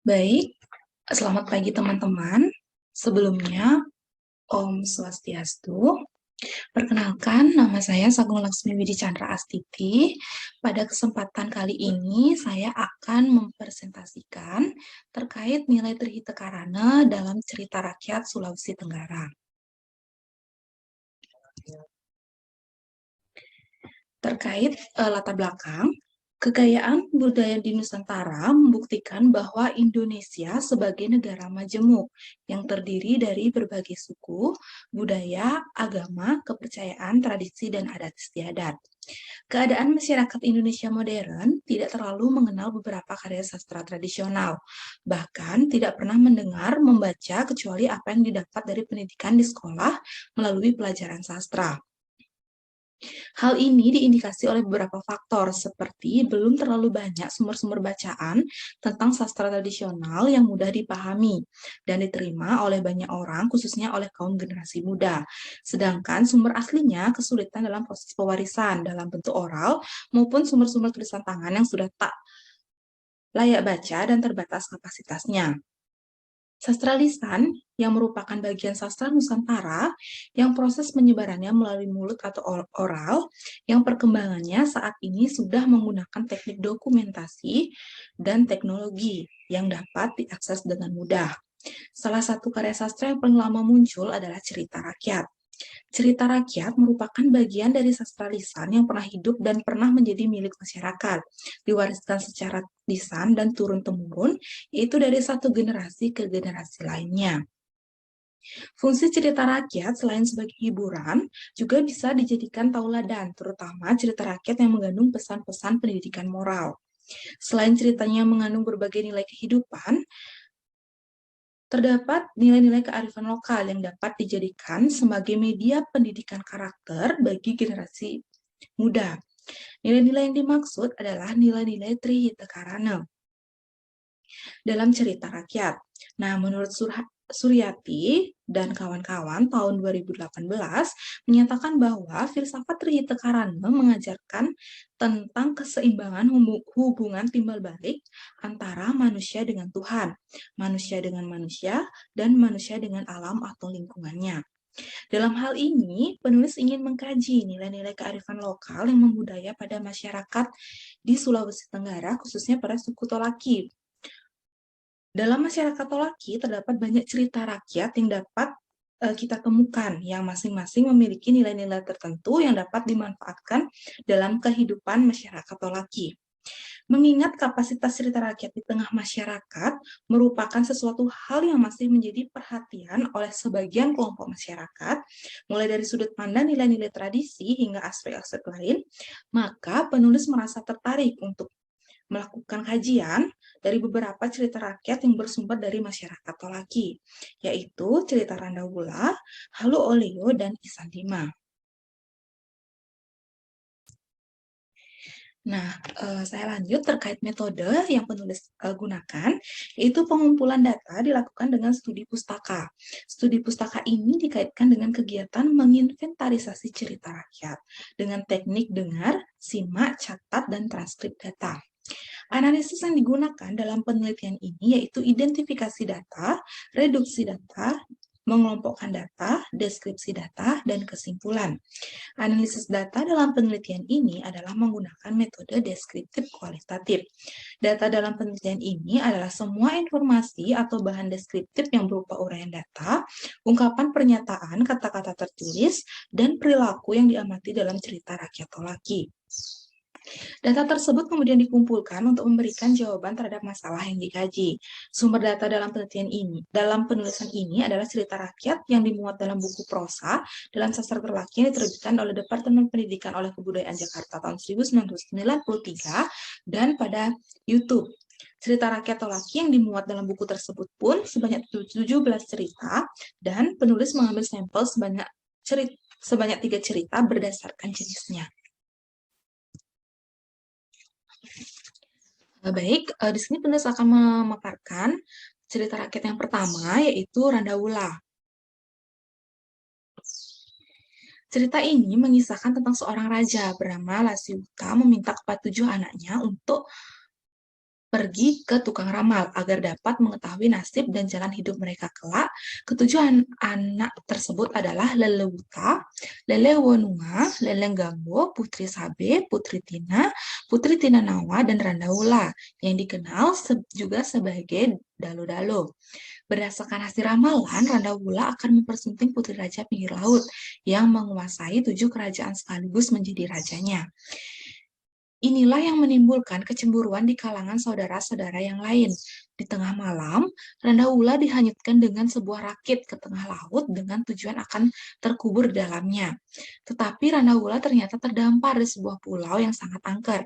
Baik, selamat pagi teman-teman. Sebelumnya, Om Swastiastu. Perkenalkan, nama saya Sagung Laksmi Widi Chandra Astiti. Pada kesempatan kali ini, saya akan mempresentasikan terkait nilai Trihita Karana dalam cerita rakyat Sulawesi Tenggara. Terkait latar belakang, kekayaan budaya di Nusantara membuktikan bahwa Indonesia sebagai negara majemuk yang terdiri dari berbagai suku, budaya, agama, kepercayaan, tradisi, dan adat istiadat. Keadaan masyarakat Indonesia modern tidak terlalu mengenal beberapa karya sastra tradisional, bahkan tidak pernah mendengar, membaca, kecuali apa yang didapat dari pendidikan di sekolah melalui pelajaran sastra. Hal ini diindikasi oleh beberapa faktor, seperti belum terlalu banyak sumber-sumber bacaan tentang sastra tradisional yang mudah dipahami dan diterima oleh banyak orang, khususnya oleh kaum generasi muda. Sedangkan sumber aslinya kesulitan dalam proses pewarisan dalam bentuk oral maupun sumber-sumber tulisan tangan yang sudah tak layak baca dan terbatas kapasitasnya. Sastra lisan, yang merupakan bagian sastra Nusantara, yang proses penyebarannya melalui mulut atau oral, yang perkembangannya saat ini sudah menggunakan teknik dokumentasi dan teknologi yang dapat diakses dengan mudah. Salah satu karya sastra yang paling lama muncul adalah cerita rakyat. Cerita rakyat merupakan bagian dari sastra lisan yang pernah hidup dan pernah menjadi milik masyarakat, diwariskan secara lisan dan turun-temurun, yaitu dari satu generasi ke generasi lainnya. Fungsi cerita rakyat selain sebagai hiburan, juga bisa dijadikan tauladan, terutama cerita rakyat yang mengandung pesan-pesan pendidikan moral. Selain ceritanya mengandung berbagai nilai kehidupan, terdapat nilai-nilai kearifan lokal yang dapat dijadikan sebagai media pendidikan karakter bagi generasi muda. Nilai-nilai yang dimaksud adalah nilai-nilai Trihita Karana dalam cerita rakyat. Nah, menurut Suryati dan kawan-kawan tahun 2018 menyatakan bahwa filsafat Trihita Karana mengajarkan tentang keseimbangan hubungan timbal balik antara manusia dengan Tuhan, manusia dengan manusia, dan manusia dengan alam atau lingkungannya. Dalam hal ini, penulis ingin mengkaji nilai-nilai kearifan lokal yang membudaya pada masyarakat di Sulawesi Tenggara, khususnya pada suku Tolaki. Dalam masyarakat Tolaki terdapat banyak cerita rakyat yang dapat kita temukan, yang masing-masing memiliki nilai-nilai tertentu yang dapat dimanfaatkan dalam kehidupan masyarakat Tolaki. Mengingat kapasitas cerita rakyat di tengah masyarakat merupakan sesuatu hal yang masih menjadi perhatian oleh sebagian kelompok masyarakat, mulai dari sudut pandang nilai-nilai tradisi hingga aspek-aspek lain, maka penulis merasa tertarik untuk melakukan kajian dari beberapa cerita rakyat yang bersumber dari masyarakat Tolaki, yaitu cerita Randawula, Halu Oleo, dan Isandima. Nah, saya lanjut terkait metode yang penulis gunakan, yaitu pengumpulan data dilakukan dengan studi pustaka. Studi pustaka ini dikaitkan dengan kegiatan menginventarisasi cerita rakyat dengan teknik dengar, simak, catat, dan transkrip data. Analisis yang digunakan dalam penelitian ini yaitu identifikasi data, reduksi data, mengelompokkan data, deskripsi data, dan kesimpulan. Analisis data dalam penelitian ini adalah menggunakan metode deskriptif kualitatif. Data dalam penelitian ini adalah semua informasi atau bahan deskriptif yang berupa uraian data, ungkapan pernyataan, kata-kata tertulis, dan perilaku yang diamati dalam cerita rakyat Tolaki. Data tersebut kemudian dikumpulkan untuk memberikan jawaban terhadap masalah yang dikaji. Sumber data dalam penelitian ini, dalam penulisan ini adalah cerita rakyat yang dimuat dalam buku prosa dalam sastra Tolaki yang diterbitkan oleh Departemen Pendidikan oleh Kebudayaan Jakarta tahun 1993 dan pada YouTube. Cerita rakyat Tolaki yang dimuat dalam buku tersebut pun sebanyak 17 cerita dan penulis mengambil sampel sebanyak 3 cerita berdasarkan jenisnya. Baik, di sini penulis akan memaparkan cerita rakyat yang pertama, yaitu Randawula. Cerita ini mengisahkan tentang seorang raja bernama Lasiuta meminta kepada 7 anaknya untuk pergi ke tukang ramal agar dapat mengetahui nasib dan jalan hidup mereka kelak. Ketujuh anak tersebut adalah Lelewuta, Lelewonua, Lelenggambo, Putri Sabe, Putri Tina, Putri Tinanawa, dan Randaula yang dikenal juga sebagai Dalo-Dalo. Berdasarkan hasil ramalan, Randaula akan mempersunting Putri Raja Pinggir Laut yang menguasai 7 kerajaan sekaligus menjadi rajanya. Inilah yang menimbulkan kecemburuan di kalangan saudara-saudara yang lain. Di tengah malam, Randaula dihanyutkan dengan sebuah rakit ke tengah laut dengan tujuan akan terkubur di dalamnya. Tetapi Randaula ternyata terdampar di sebuah pulau yang sangat angker.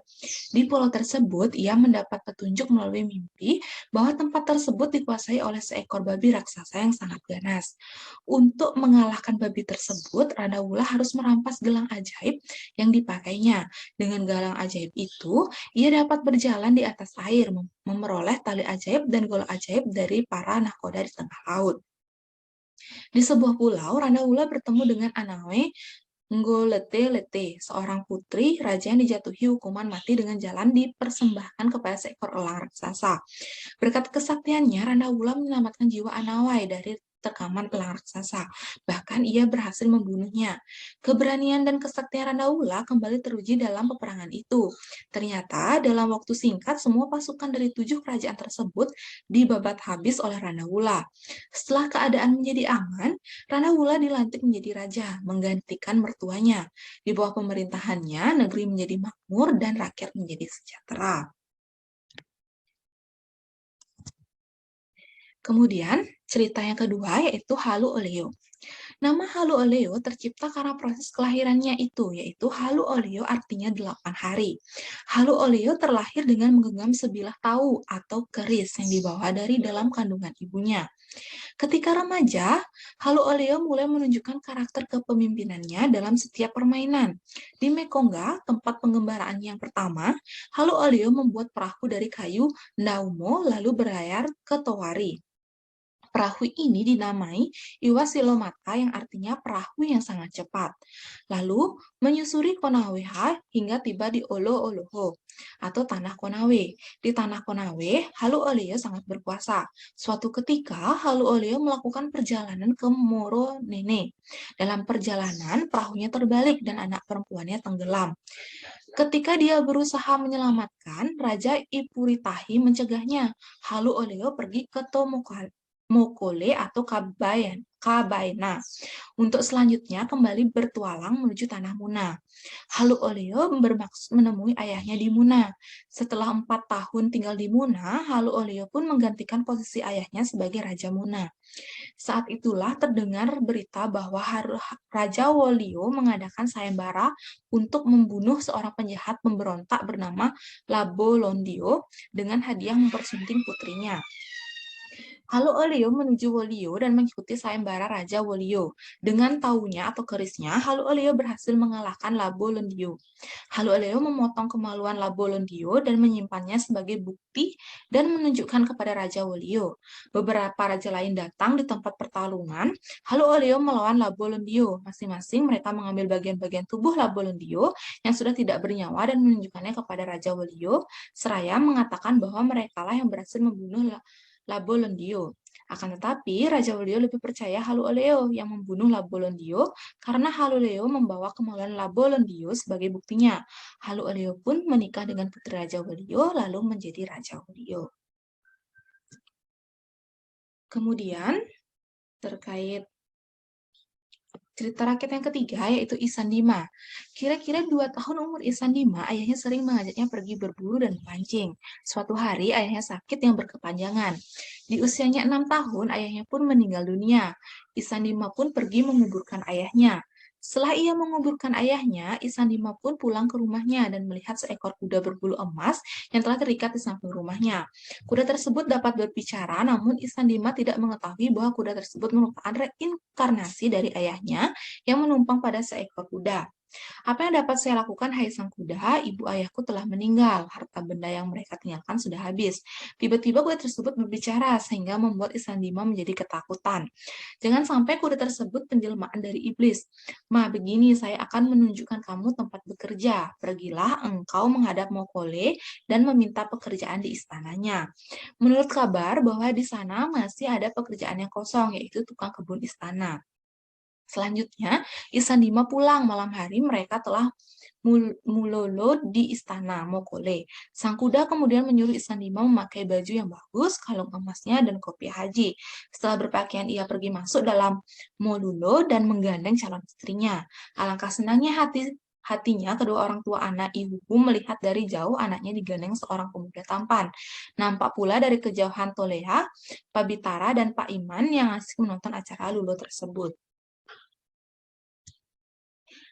Di pulau tersebut, ia mendapat petunjuk melalui mimpi bahwa tempat tersebut dikuasai oleh seekor babi raksasa yang sangat ganas. Untuk mengalahkan babi tersebut, Randaula harus merampas gelang ajaib yang dipakainya. Dengan gelang ajaib itu, ia dapat berjalan di atas air, memperoleh tali ajaib dan golok ajaib dari para nahkoda di tengah laut. Di sebuah pulau, Randaula bertemu dengan Anawe Ngolete-lete, seorang putri raja yang dijatuhi hukuman mati dengan jalan dipersembahkan kepada seekor elang raksasa. Berkat kesaktiannya, Randaula menyelamatkan jiwa Anawai dari terkaman elang raksasa. Bahkan ia berhasil membunuhnya. Keberanian dan kesaktian Randaula kembali teruji dalam peperangan itu. Ternyata dalam waktu singkat semua pasukan dari 7 kerajaan tersebut dibabat habis oleh Randaula. Setelah keadaan menjadi aman, Randaula dilantik menjadi raja, menggantikan mertuanya. Di bawah pemerintahannya, negeri menjadi makmur dan rakyat menjadi sejahtera. Kemudian, cerita yang kedua yaitu Halu Oleo. Nama Halu Oleo tercipta karena proses kelahirannya itu, yaitu Halu Oleo artinya 8 hari. Halu Oleo terlahir dengan menggenggam sebilah tahu atau keris yang dibawa dari dalam kandungan ibunya. Ketika remaja, Halu Oleo mulai menunjukkan karakter kepemimpinannya dalam setiap permainan. Di Mekongga, tempat pengembaraan yang pertama, Halu Oleo membuat perahu dari kayu Naumo lalu berlayar ke Towari. Perahu ini dinamai Iwasilomata yang artinya perahu yang sangat cepat. Lalu menyusuri Konaweha hingga tiba di Olo-Oloho atau Tanah Konawe. Di Tanah Konawe, Halu Oleo sangat berkuasa. Suatu ketika, Halu Oleo melakukan perjalanan ke Moronene. Dalam perjalanan, perahunya terbalik dan anak perempuannya tenggelam. Ketika dia berusaha menyelamatkan, Raja Ipuritahi mencegahnya. Halu Oleo pergi ke Mokole atau Kabaina untuk selanjutnya kembali bertualang menuju Tanah Muna. Halu Oleo bermaksud menemui ayahnya di Muna. Setelah 4 tahun tinggal di Muna, Halu Oleo pun menggantikan posisi ayahnya sebagai Raja Muna. Saat itulah terdengar berita bahwa Raja Wolio mengadakan sayembara untuk membunuh seorang penjahat pemberontak bernama Labo Londio dengan hadiah mempersunting putrinya. Halu Oleo menuju Wolio dan mengikuti sayembara Raja Wolio. Dengan taunya atau kerisnya, Halu Oleo berhasil mengalahkan Labo Londio. Halu Oleo memotong kemaluan Labo Londio dan menyimpannya sebagai bukti dan menunjukkan kepada Raja Wolio. Beberapa raja lain datang di tempat pertarungan. Halu Oleo melawan Labo Londio. Masing-masing mereka mengambil bagian-bagian tubuh Labo Londio yang sudah tidak bernyawa dan menunjukkannya kepada Raja Wolio, seraya mengatakan bahwa merekalah yang berhasil membunuh Labo Londio. Akan tetapi, Raja Wolio lebih percaya Halu Oleo yang membunuh Labo Londio karena Halu Oleo membawa kemaluan Labo Londio sebagai buktinya. Halu Oleo pun menikah dengan putri Raja Wolio lalu menjadi Raja Wolio. Kemudian, terkait cerita rakyat yang ketiga yaitu Isandima. Kira-kira 2 tahun umur Isandima, ayahnya sering mengajaknya pergi berburu dan memancing. Suatu hari ayahnya sakit yang berkepanjangan. Di usianya 6 tahun, ayahnya pun meninggal dunia. Isandima pun pergi menguburkan ayahnya. Setelah ia menguburkan ayahnya, Isandima pun pulang ke rumahnya dan melihat seekor kuda berbulu emas yang telah terikat di samping rumahnya. Kuda tersebut dapat berbicara, namun Isandima tidak mengetahui bahwa kuda tersebut merupakan reinkarnasi dari ayahnya yang menumpang pada seekor kuda. Apa yang dapat saya lakukan, hai sang kuda? Ibu ayahku telah meninggal. Harta benda yang mereka tinggalkan sudah habis. Tiba-tiba kuda tersebut berbicara sehingga membuat Isandima menjadi ketakutan. Jangan sampai kuda tersebut penjelmaan dari iblis. Ma, begini, saya akan menunjukkan kamu tempat bekerja. Pergilah engkau menghadap Mokole dan meminta pekerjaan di istananya. Menurut kabar bahwa di sana masih ada pekerjaan yang kosong, yaitu tukang kebun istana. Selanjutnya, Isandima pulang. Malam hari mereka telah mulolo di istana Mokole. Sang kuda kemudian menyuruh Isandima memakai baju yang bagus, kalung emasnya, dan kopiah haji. Setelah berpakaian, ia pergi masuk dalam molulo dan menggandeng calon istrinya. Alangkah senangnya hatinya kedua orang tua anak ibuku melihat dari jauh anaknya digandeng seorang pemuda tampan. Nampak pula dari kejauhan Toleha, Pak Bitara, dan Pak Iman yang asik menonton acara lulo tersebut.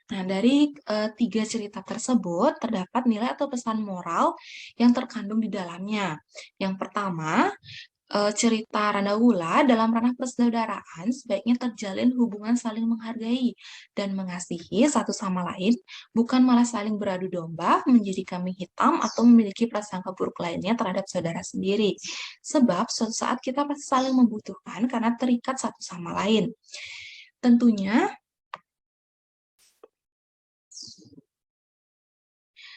Nah, dari tiga cerita tersebut terdapat nilai atau pesan moral yang terkandung di dalamnya. Yang pertama, cerita Randawula dalam ranah persaudaraan sebaiknya terjalin hubungan saling menghargai dan mengasihi satu sama lain, bukan malah saling beradu domba, menjadi kambing hitam, atau memiliki prasangka buruk lainnya terhadap saudara sendiri. Sebab suatu saat kita pasti saling membutuhkan karena terikat satu sama lain. Tentunya,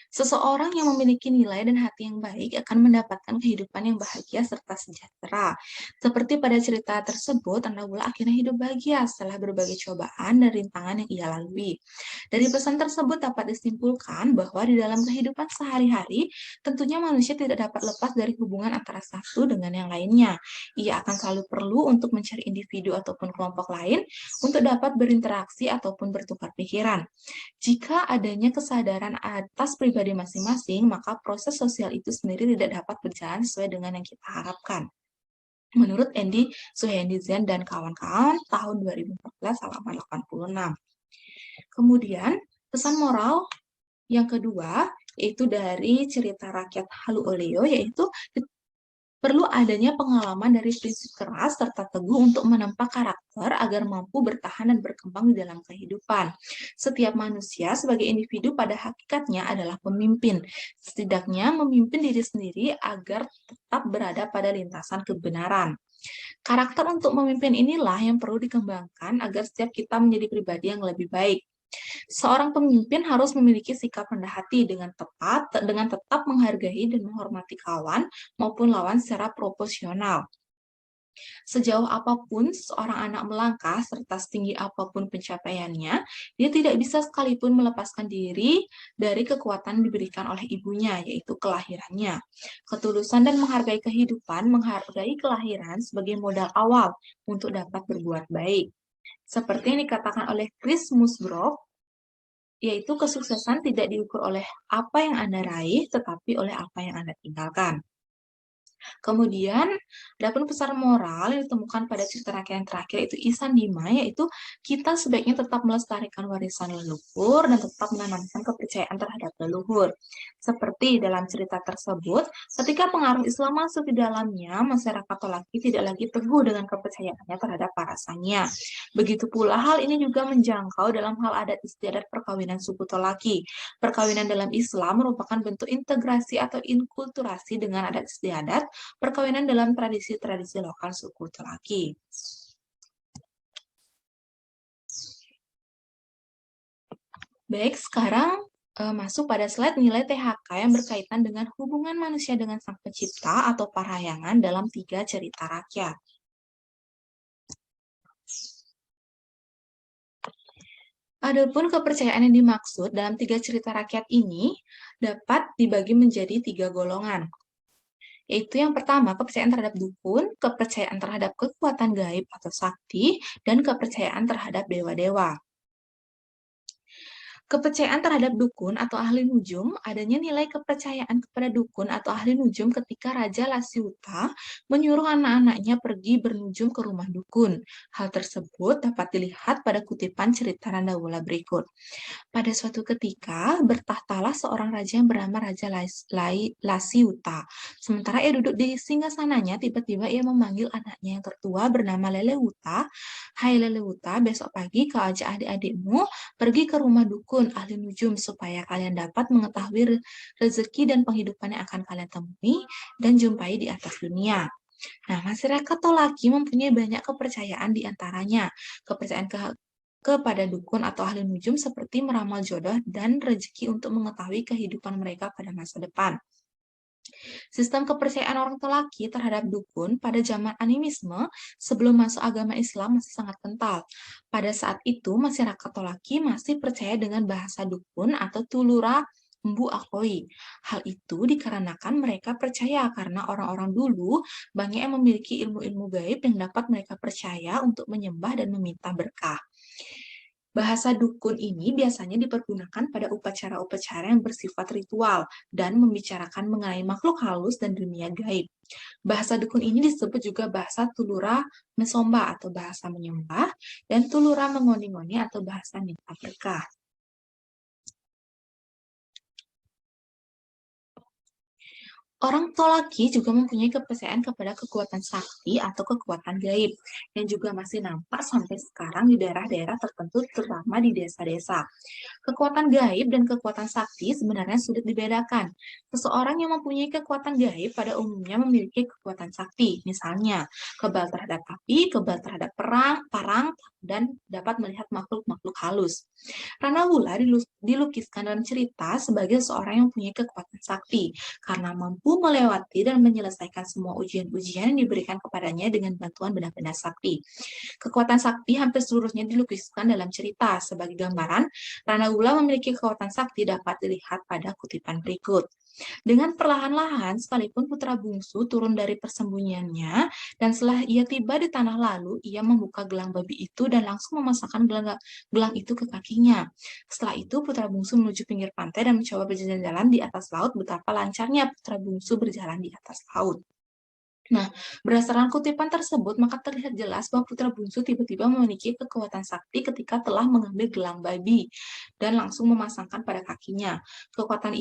seseorang yang memiliki nilai dan hati yang baik akan mendapatkan kehidupan yang bahagia serta sejahtera. Seperti pada cerita tersebut, Randawula akhirnya hidup bahagia setelah berbagai cobaan dan rintangan yang ia lalui. Dari pesan tersebut dapat disimpulkan bahwa di dalam kehidupan sehari-hari, tentunya manusia tidak dapat lepas dari hubungan antara satu dengan yang lainnya. Ia akan selalu perlu untuk mencari individu ataupun kelompok lain untuk dapat berinteraksi ataupun bertukar pikiran. Jika adanya kesadaran atas pribadi masing-masing, maka proses sosial itu sendiri tidak dapat berjalan sesuai dengan yang kita harapkan. Menurut Andy Suhendizen dan kawan-kawan, tahun 2014 halaman 86. Kemudian, pesan moral yang kedua, yaitu dari cerita rakyat Halu Oleo, yaitu perlu adanya pengalaman dari prinsip keras serta teguh untuk menempa karakter agar mampu bertahan dan berkembang di dalam kehidupan. Setiap manusia sebagai individu pada hakikatnya adalah pemimpin. Setidaknya memimpin diri sendiri agar tetap berada pada lintasan kebenaran. Karakter untuk memimpin inilah yang perlu dikembangkan agar setiap kita menjadi pribadi yang lebih baik. Seorang pemimpin harus memiliki sikap rendah hati dengan tetap menghargai dan menghormati kawan maupun lawan secara proporsional. Sejauh apapun seorang anak melangkah serta setinggi apapun pencapaiannya, dia tidak bisa sekalipun melepaskan diri dari kekuatan diberikan oleh ibunya, yaitu kelahirannya. Ketulusan dan menghargai kehidupan, menghargai kelahiran sebagai modal awal untuk dapat berbuat baik. Seperti yang dikatakan oleh Chris Musgrove, yaitu kesuksesan tidak diukur oleh apa yang Anda raih, tetapi oleh apa yang Anda tinggalkan. Kemudian, adapun pesan moral yang ditemukan pada cerita rakyat yang terakhir itu Isandima, yaitu kita sebaiknya tetap melestarikan warisan leluhur dan tetap menanamkan kepercayaan terhadap leluhur. Seperti dalam cerita tersebut, ketika pengaruh Islam masuk di dalamnya, masyarakat Tolaki tidak lagi teguh dengan kepercayaannya terhadap parasannya. Begitu pula hal ini juga menjangkau dalam hal adat istiadat perkawinan suku Tolaki. Perkawinan dalam Islam merupakan bentuk integrasi atau inkulturasi dengan adat istiadat perkawinan dalam tradisi-tradisi lokal suku Tolaki. Baik, sekarang masuk pada slide nilai THK yang berkaitan dengan hubungan manusia dengan Sang Pencipta atau Parahyangan dalam 3 cerita rakyat. Adapun kepercayaan yang dimaksud dalam 3 cerita rakyat ini dapat dibagi menjadi 3 golongan. Yaitu yang pertama, kepercayaan terhadap dukun, kepercayaan terhadap kekuatan gaib atau sakti, dan kepercayaan terhadap dewa-dewa. Kepercayaan terhadap dukun atau ahli nujum, adanya nilai kepercayaan kepada dukun atau ahli nujum ketika Raja Lasiuta menyuruh anak-anaknya pergi bernujum ke rumah dukun. Hal tersebut dapat dilihat pada kutipan cerita Randawula berikut. Pada suatu ketika, bertahtalah seorang raja yang bernama Raja Lasiuta. Sementara ia duduk di singgasananya, tiba-tiba ia memanggil anaknya yang tertua bernama Lelewuta. Hai Lelewuta, besok pagi kau ajak adik-adikmu pergi ke rumah dukun. dukun, ahli nujum, supaya kalian dapat mengetahui rezeki dan penghidupan yang akan kalian temui dan jumpai di atas dunia. Nah, masyarakat Tolaki mempunyai banyak kepercayaan di antaranya. Kepercayaan kepada dukun atau ahli nujum seperti meramal jodoh dan rezeki untuk mengetahui kehidupan mereka pada masa depan. Sistem kepercayaan orang Tolaki terhadap dukun pada zaman animisme sebelum masuk agama Islam masih sangat kental. Pada saat itu, masyarakat Tolaki masih percaya dengan bahasa dukun atau tulura Mbu Akoi. Hal itu dikarenakan mereka percaya karena orang-orang dulu banyak yang memiliki ilmu-ilmu gaib yang dapat mereka percaya untuk menyembah dan meminta berkah. Bahasa dukun ini biasanya dipergunakan pada upacara-upacara yang bersifat ritual dan membicarakan mengenai makhluk halus dan dunia gaib. Bahasa dukun ini disebut juga bahasa tulura mesomba atau bahasa menyembah dan tulura mengoni-ngoni atau bahasa minta berkah. Orang Tolaki juga mempunyai kepercayaan kepada kekuatan sakti atau kekuatan gaib yang juga masih nampak sampai sekarang di daerah-daerah tertentu terutama di desa-desa. Kekuatan gaib dan kekuatan sakti sebenarnya sulit dibedakan. Seseorang yang mempunyai kekuatan gaib pada umumnya memiliki kekuatan sakti, misalnya kebal terhadap api, kebal terhadap parang, dan dapat melihat makhluk-makhluk halus. Rana Wula dilukiskan dalam cerita sebagai seorang yang mempunyai kekuatan sakti, karena mampu melewati dan menyelesaikan semua ujian-ujian yang diberikan kepadanya dengan bantuan benda-benda sakti. Kekuatan sakti hampir seluruhnya dilukiskan dalam cerita. Sebagai gambaran, Rana Wula memiliki kekuatan sakti dapat dilihat pada kutipan berikut. Dengan perlahan-lahan, sekalipun putra bungsu turun dari persembunyiannya, dan setelah ia tiba di tanah lalu, ia membuka gelang babi itu dan langsung memasangkan gelang itu ke kakinya. Setelah itu, putra bungsu menuju pinggir pantai dan mencoba berjalan-jalan di atas laut. Betapa lancarnya putra bungsu berjalan di atas laut. Nah, berdasarkan kutipan tersebut, maka terlihat jelas bahwa putra bungsu tiba-tiba memiliki kekuatan sakti ketika telah mengambil gelang babi dan langsung memasangkan pada kakinya. Kekuatan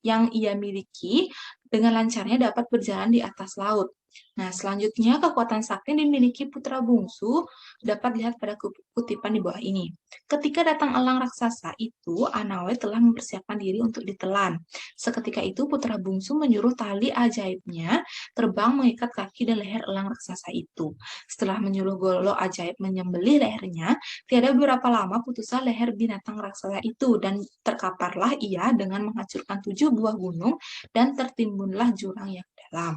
yang ia miliki dengan lancarnya dapat berjalan di atas laut. Nah, selanjutnya kekuatan sakti yang dimiliki putra bungsu dapat dilihat pada kutipan di bawah ini. Ketika datang elang raksasa itu, Anawe telah mempersiapkan diri untuk ditelan. Seketika itu, putra bungsu menyuruh tali ajaibnya terbang mengikat kaki dan leher elang raksasa itu. Setelah menyuruh Golo ajaib menyembelih lehernya, tiada beberapa lama putuslah leher binatang raksasa itu dan terkaparlah ia dengan menghancurkan 7 buah gunung dan tertimbunlah jurang yang dalam.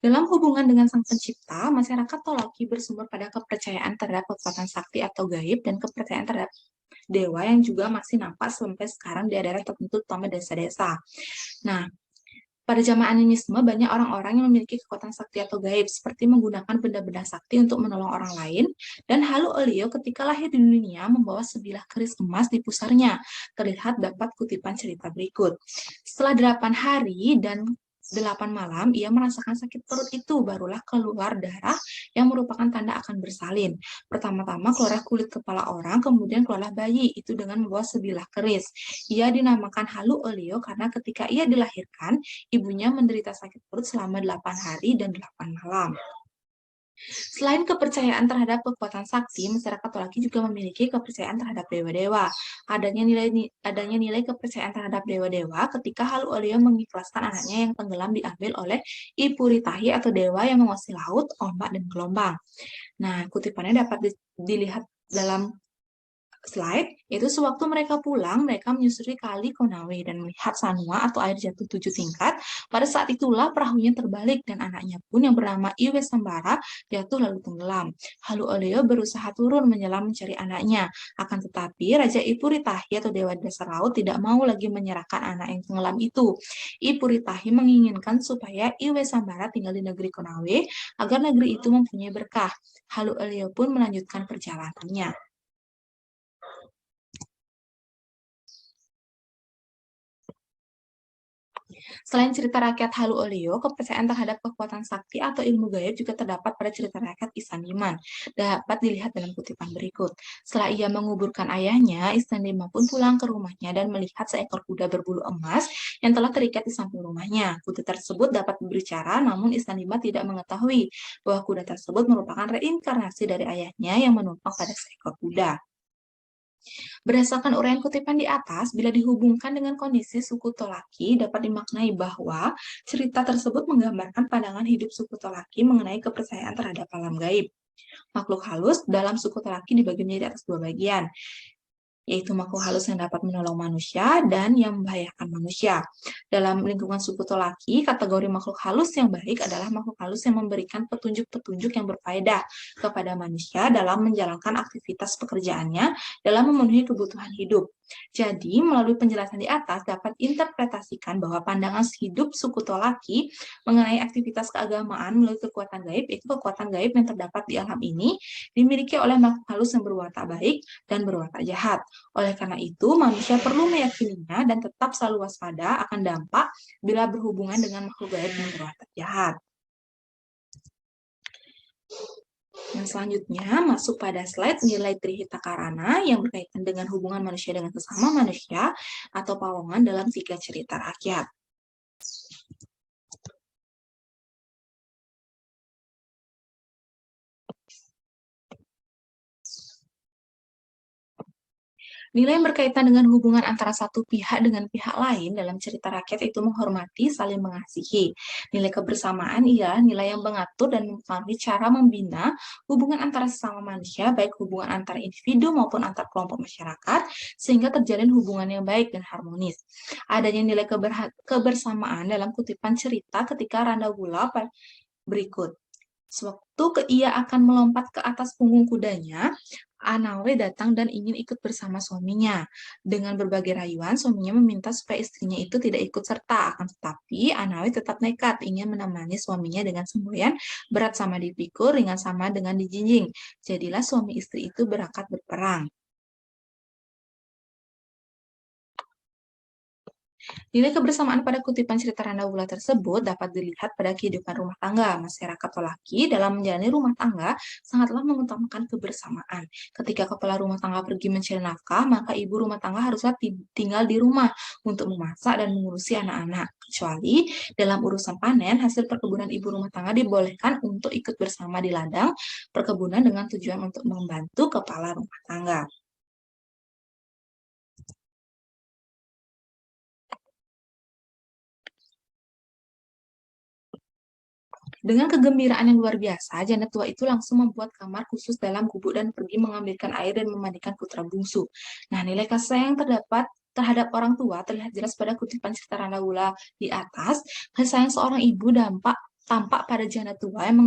Dalam hubungan dengan Sang Pencipta, masyarakat Tolaki bersumber pada kepercayaan terhadap kekuatan sakti atau gaib dan kepercayaan terhadap dewa yang juga masih nampak sampai sekarang di daerah tertentu, terutama desa-desa. Nah, pada zaman animisme, banyak orang-orang yang memiliki kekuatan sakti atau gaib, seperti menggunakan benda-benda sakti untuk menolong orang lain, dan Halu Olio ketika lahir di dunia membawa sebilah keris emas di pusarnya. Terlihat dapat kutipan cerita berikut. Setelah 8 hari dan 8 malam, ia merasakan sakit perut itu, barulah keluar darah yang merupakan tanda akan bersalin. Pertama-tama keluar kulit kepala orang, kemudian keluarlah bayi, itu dengan membawa sebilah keris. Ia dinamakan Halu Olio karena ketika ia dilahirkan, ibunya menderita sakit perut selama 8 hari dan 8 malam. Selain kepercayaan terhadap kekuatan sakti, masyarakat Tolaki juga memiliki kepercayaan terhadap dewa-dewa. Adanya nilai kepercayaan terhadap dewa-dewa ketika Halu Olio mengikhlaskan anaknya yang tenggelam diambil oleh Ipuritahi atau dewa yang menguasai laut, ombak, dan gelombang. Nah, kutipannya dapat dilihat dalam slide, yaitu sewaktu mereka pulang, mereka menyusuri kali Konawe dan melihat Sanua atau air jatuh 7 tingkat. Pada saat itulah perahunya terbalik dan anaknya pun yang bernama Iwe Sambara jatuh lalu tenggelam. Halu Oleo berusaha turun menyelam mencari anaknya. Akan tetapi Raja Ipuritahi atau Dewa Dasar Laut tidak mau lagi menyerahkan anak yang tenggelam itu. Ipuritahi menginginkan supaya Iwe Sambara tinggal di negeri Konawe agar negeri itu mempunyai berkah. Halu Oleo pun melanjutkan perjalanannya. Selain cerita rakyat Halu Olio, kepercayaan terhadap kekuatan sakti atau ilmu gaib juga terdapat pada cerita rakyat Ihsan Liman. Dapat dilihat dalam kutipan berikut. Setelah ia menguburkan ayahnya, Ihsan Liman pun pulang ke rumahnya dan melihat seekor kuda berbulu emas yang telah terikat di samping rumahnya. Kuda tersebut dapat berbicara, namun Ihsan Liman tidak mengetahui bahwa kuda tersebut merupakan reinkarnasi dari ayahnya yang menumpang pada seekor kuda. Berdasarkan uraian kutipan di atas, bila dihubungkan dengan kondisi suku Tolaki, dapat dimaknai bahwa cerita tersebut menggambarkan pandangan hidup suku Tolaki mengenai kepercayaan terhadap alam gaib. Makhluk halus dalam suku Tolaki dibagi menjadi atas dua bagian, yaitu makhluk halus yang dapat menolong manusia dan yang membahayakan manusia. Dalam lingkungan suku Tolaki, kategori makhluk halus yang baik adalah makhluk halus yang memberikan petunjuk-petunjuk yang berfaedah kepada manusia dalam menjalankan aktivitas pekerjaannya dalam memenuhi kebutuhan hidup. Jadi, melalui penjelasan di atas dapat interpretasikan bahwa pandangan hidup suku Tolaki mengenai aktivitas keagamaan melalui kekuatan gaib, itu kekuatan gaib yang terdapat di alam ini dimiliki oleh makhluk halus yang berwatak baik dan berwatak jahat. Oleh karena itu, manusia perlu meyakininya dan tetap selalu waspada akan dampak bila berhubungan dengan makhluk gaib yang berwatak jahat. Yang selanjutnya masuk pada slide nilai Trihita Karana yang berkaitan dengan hubungan manusia dengan sesama manusia atau pawongan dalam tiga cerita rakyat. Nilai yang berkaitan dengan hubungan antara satu pihak dengan pihak lain dalam cerita rakyat itu menghormati, saling mengasihi. Nilai kebersamaan ialah nilai yang mengatur dan mempengaruhi cara membina hubungan antara sesama manusia, baik hubungan antara individu maupun antar kelompok masyarakat, sehingga terjalin hubungan yang baik dan harmonis. Adanya nilai kebersamaan dalam kutipan cerita ketika Randa Gula berikut. Sewaktu ia akan melompat ke atas punggung kudanya, Anawe datang dan ingin ikut bersama suaminya. Dengan berbagai rayuan, suaminya meminta supaya istrinya itu tidak ikut serta. Akan tetapi, Anawe tetap nekat ingin menemani suaminya dengan semboyan berat sama dipikul, ringan sama dengan dijinjing. Jadilah suami istri itu berangkat berperang. Nilai kebersamaan pada kutipan cerita Randa Wula tersebut dapat dilihat pada kehidupan rumah tangga. Masyarakat Tolaki dalam menjalani rumah tangga sangatlah mengutamakan kebersamaan. Ketika kepala rumah tangga pergi mencari nafkah, maka ibu rumah tangga haruslah tinggal di rumah untuk memasak dan mengurusi anak-anak. Kecuali dalam urusan panen, hasil perkebunan ibu rumah tangga dibolehkan untuk ikut bersama di ladang perkebunan dengan tujuan untuk membantu kepala rumah tangga. Dengan kegembiraan yang luar biasa, janda tua itu langsung membuat kamar khusus dalam gubuk dan pergi mengambilkan air dan memandikan putra bungsu. Nah, nilai kasih sayang terdapat terhadap orang tua terlihat jelas pada kutipan cerita Randa Wula di atas. Kasih sayang seorang ibu tampak pada janda tua yang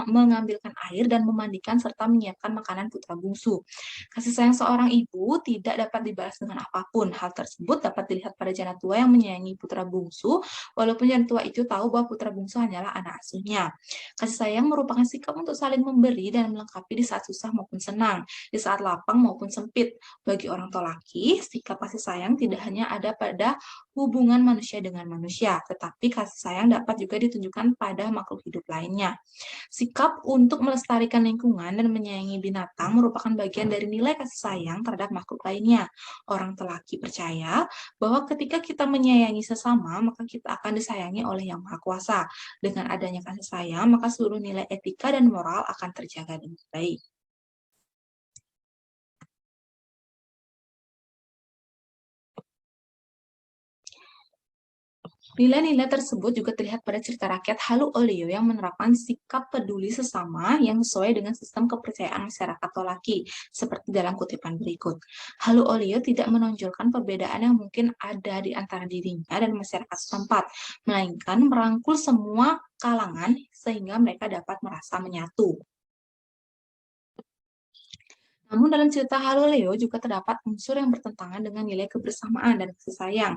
mengambilkan air dan memandikan serta menyiapkan makanan putra bungsu. Kasih sayang seorang ibu tidak dapat dibalas dengan apapun. Hal tersebut dapat dilihat pada janda tua yang menyayangi putra bungsu, walaupun janda tua itu tahu bahwa putra bungsu hanyalah anak asuhnya. Kasih sayang merupakan sikap untuk saling memberi dan melengkapi di saat susah maupun senang, di saat lapang maupun sempit. Bagi orang tua laki, sikap kasih sayang tidak hanya ada pada hubungan manusia dengan manusia, tetapi kasih sayang dapat juga ditunjukkan pada makhluk hidup lainnya. Sikap untuk melestarikan lingkungan dan menyayangi binatang merupakan bagian dari nilai kasih sayang terhadap makhluk lainnya. Orang telaki percaya bahwa ketika kita menyayangi sesama, maka kita akan disayangi oleh Yang Maha Kuasa. Dengan adanya kasih sayang, maka seluruh nilai etika dan moral akan terjaga dengan baik. Nilai-nilai tersebut juga terlihat pada cerita rakyat Halu Olio yang menerapkan sikap peduli sesama yang sesuai dengan sistem kepercayaan masyarakat Tolaki, seperti dalam kutipan berikut. Halu Olio tidak menonjolkan perbedaan yang mungkin ada di antara dirinya dan masyarakat setempat, melainkan merangkul semua kalangan sehingga mereka dapat merasa menyatu. Namun dalam cerita Haluleo juga terdapat unsur yang bertentangan dengan nilai kebersamaan dan kasih sayang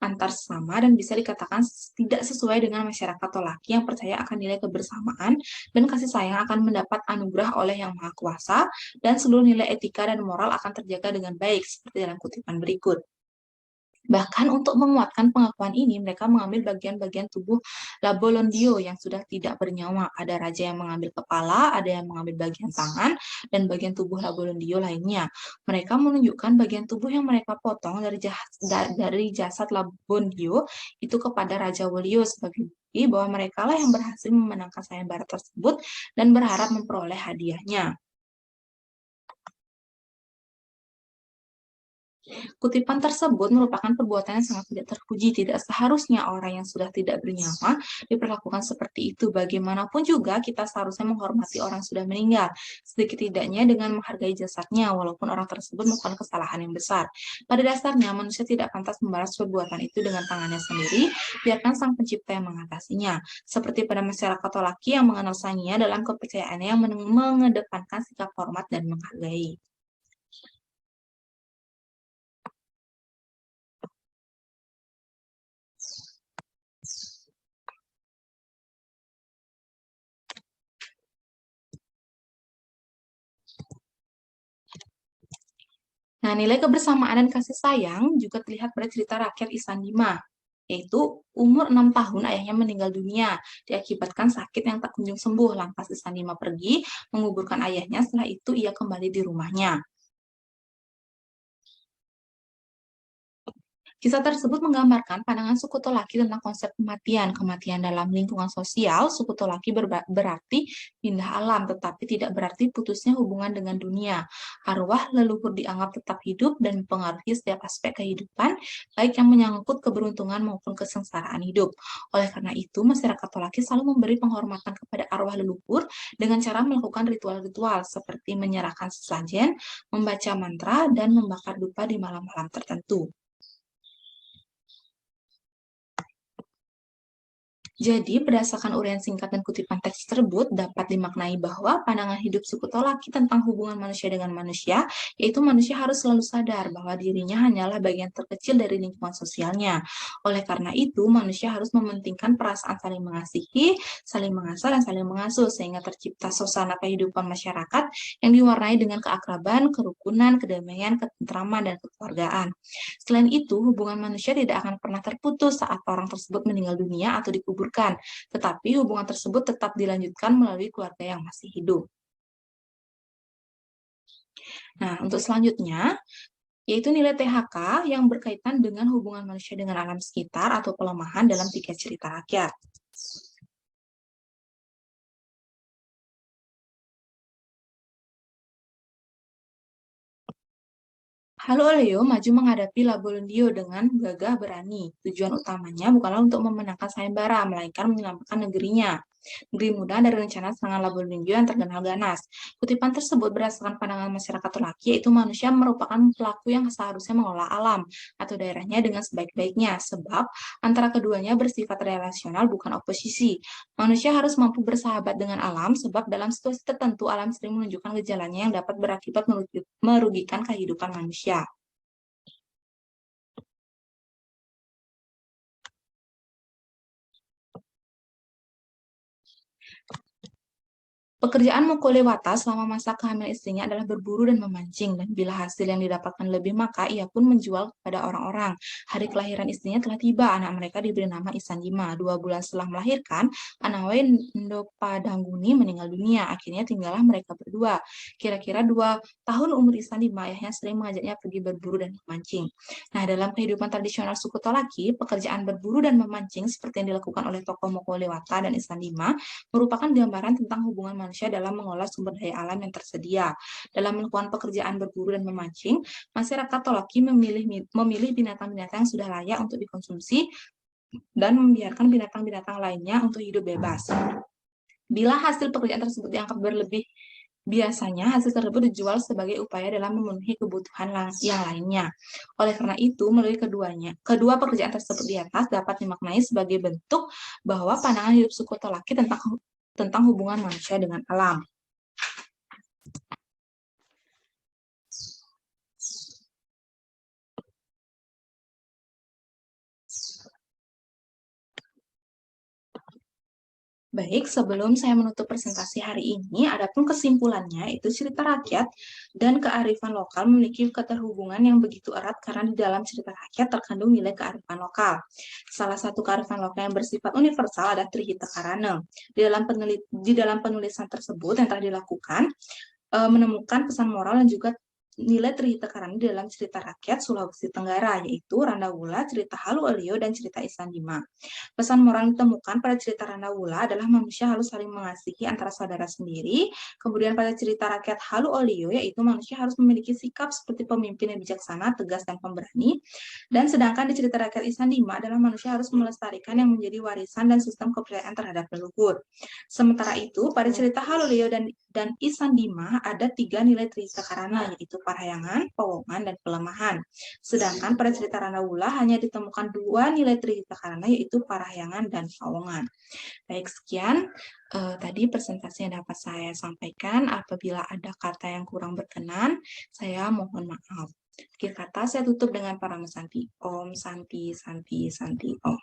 antar sesama dan bisa dikatakan tidak sesuai dengan masyarakat Tolaki yang percaya akan nilai kebersamaan dan kasih sayang akan mendapat anugerah oleh Yang Maha Kuasa dan seluruh nilai etika dan moral akan terjaga dengan baik seperti dalam kutipan berikut. Bahkan untuk menguatkan pengakuan ini, mereka mengambil bagian-bagian tubuh Labolondio yang sudah tidak bernyawa. Ada raja yang mengambil kepala, ada yang mengambil bagian tangan, dan bagian tubuh Labolondio lainnya. Mereka menunjukkan bagian tubuh yang mereka potong dari jasad Labondio itu kepada Raja Wolio sebagai bukti bahwa mereka lah yang berhasil memenangkan sayembara tersebut dan berharap memperoleh hadiahnya. Kutipan tersebut merupakan perbuatan yang sangat tidak terpuji. Tidak seharusnya orang yang sudah tidak bernyawa diperlakukan seperti itu. Bagaimanapun juga kita seharusnya menghormati orang yang sudah meninggal. Sedikit tidaknya dengan menghargai jasadnya, walaupun orang tersebut melakukan kesalahan yang besar. Pada dasarnya, manusia tidak pantas membalas perbuatan itu dengan tangannya sendiri, biarkan sang pencipta yang mengatasinya. Seperti pada masyarakat laki yang mengenal sangia dalam kepercayaannya yang mengedepankan sikap hormat dan menghargai. Nah, nilai kebersamaan dan kasih sayang juga terlihat pada cerita rakyat Isandima, yaitu umur 6 tahun ayahnya meninggal dunia, diakibatkan sakit yang tak kunjung sembuh. Lantas Isandima pergi, menguburkan ayahnya, setelah itu ia kembali di rumahnya. Kisah tersebut menggambarkan pandangan suku Tolaki tentang konsep kematian. Kematian dalam lingkungan sosial, suku Tolaki berarti pindah alam, tetapi tidak berarti putusnya hubungan dengan dunia. Arwah leluhur dianggap tetap hidup dan mempengaruhi setiap aspek kehidupan, baik yang menyangkut keberuntungan maupun kesengsaraan hidup. Oleh karena itu, masyarakat Tolaki selalu memberi penghormatan kepada arwah leluhur dengan cara melakukan ritual-ritual seperti menyerahkan sesajen, membaca mantra, dan membakar dupa di malam-malam tertentu. Jadi, berdasarkan uraian singkat dan kutipan teks tersebut, dapat dimaknai bahwa pandangan hidup suku Tolaki tentang hubungan manusia dengan manusia, yaitu manusia harus selalu sadar bahwa dirinya hanyalah bagian terkecil dari lingkungan sosialnya. Oleh karena itu, manusia harus mementingkan perasaan saling mengasihi, saling mengasah, dan saling mengasuh, sehingga tercipta suasana kehidupan masyarakat yang diwarnai dengan keakraban, kerukunan, kedamaian, ketentraman, dan kekeluargaan. Selain itu, hubungan manusia tidak akan pernah terputus saat orang tersebut meninggal dunia atau dikuburkan, tetapi hubungan tersebut tetap dilanjutkan melalui keluarga yang masih hidup. Nah, untuk selanjutnya, yaitu nilai THK yang berkaitan dengan hubungan manusia dengan alam sekitar atau pelemahan dalam tiga cerita rakyat. Halo Leo maju menghadapi Labolondio dengan gagah berani. Tujuan utamanya bukanlah untuk memenangkan sayembara, melainkan menyelamatkan negerinya. Negeri muda dari rencana serangan Labolondio yang terkenal ganas. Kutipan tersebut berdasarkan pandangan masyarakat Turki, yaitu manusia merupakan pelaku yang seharusnya mengelola alam atau daerahnya dengan sebaik-baiknya, sebab antara keduanya bersifat relasional bukan oposisi. Manusia harus mampu bersahabat dengan alam, sebab dalam situasi tertentu alam sering menunjukkan gejalanya yang dapat berakibat merugikan kehidupan manusia. Pekerjaan Mukolewata selama masa kehamilan istrinya adalah berburu dan memancing, dan bila hasil yang didapatkan lebih maka ia pun menjual kepada orang-orang. Hari kelahiran istrinya telah tiba, anak mereka diberi nama Isanjima. 2 bulan setelah melahirkan, Anawe Ndopadangguni meninggal dunia. Akhirnya tinggallah mereka berdua. Kira-kira 2 tahun umur Isanjima, ayahnya sering mengajaknya pergi berburu dan memancing. Nah, dalam kehidupan tradisional suku Tolaki, pekerjaan berburu dan memancing seperti yang dilakukan oleh tokoh Mukolewata dan Isandima merupakan gambaran tentang hubungan manusia dalam mengolah sumber daya alam yang tersedia. Dalam melakukan pekerjaan berburu dan memancing, masyarakat Tolaki memilih binatang-binatang yang sudah layak untuk dikonsumsi dan membiarkan binatang-binatang lainnya untuk hidup bebas. Bila hasil pekerjaan tersebut dianggap berlebih, biasanya hasil tersebut dijual sebagai upaya dalam memenuhi kebutuhan yang lainnya. Oleh karena itu, melalui kedua pekerjaan tersebut di atas dapat dimaknai sebagai bentuk bahwa pandangan hidup suku Tolaki tentang hubungan manusia dengan alam. Baik, sebelum saya menutup presentasi hari ini, adapun kesimpulannya itu cerita rakyat dan kearifan lokal memiliki keterhubungan yang begitu erat karena di dalam cerita rakyat terkandung nilai kearifan lokal. Salah satu kearifan lokal yang bersifat universal adalah Trihita Karana. Di dalam penulisan tersebut yang telah dilakukan, menemukan pesan moral dan juga nilai Trihita Karana di dalam cerita rakyat Sulawesi Tenggara, yaitu Randawula, cerita Halu Olio, dan cerita Isandima. Pesan moral yang ditemukan pada cerita Randawula adalah manusia harus saling mengasihi antara saudara sendiri. Kemudian pada cerita rakyat Halu Olio, yaitu manusia harus memiliki sikap seperti pemimpin yang bijaksana, tegas, dan pemberani. Dan sedangkan di cerita rakyat Isandima adalah manusia harus melestarikan yang menjadi warisan dan sistem kepercayaan terhadap leluhur. Sementara itu, pada cerita Halu Olio dan Isandima ada 3 nilai Trihita Karana, yaitu parahyangan, powongan, dan pelemahan. Sedangkan pada cerita Randawula hanya ditemukan 2 nilai Trihita Karana, yaitu parahyangan dan pawongan. Baik, sekian tadi presentasi yang dapat saya sampaikan. Apabila ada kata yang kurang berkenan, saya mohon maaf. Akhir kata saya tutup dengan para Santi. Om Santi Santi Santi Om.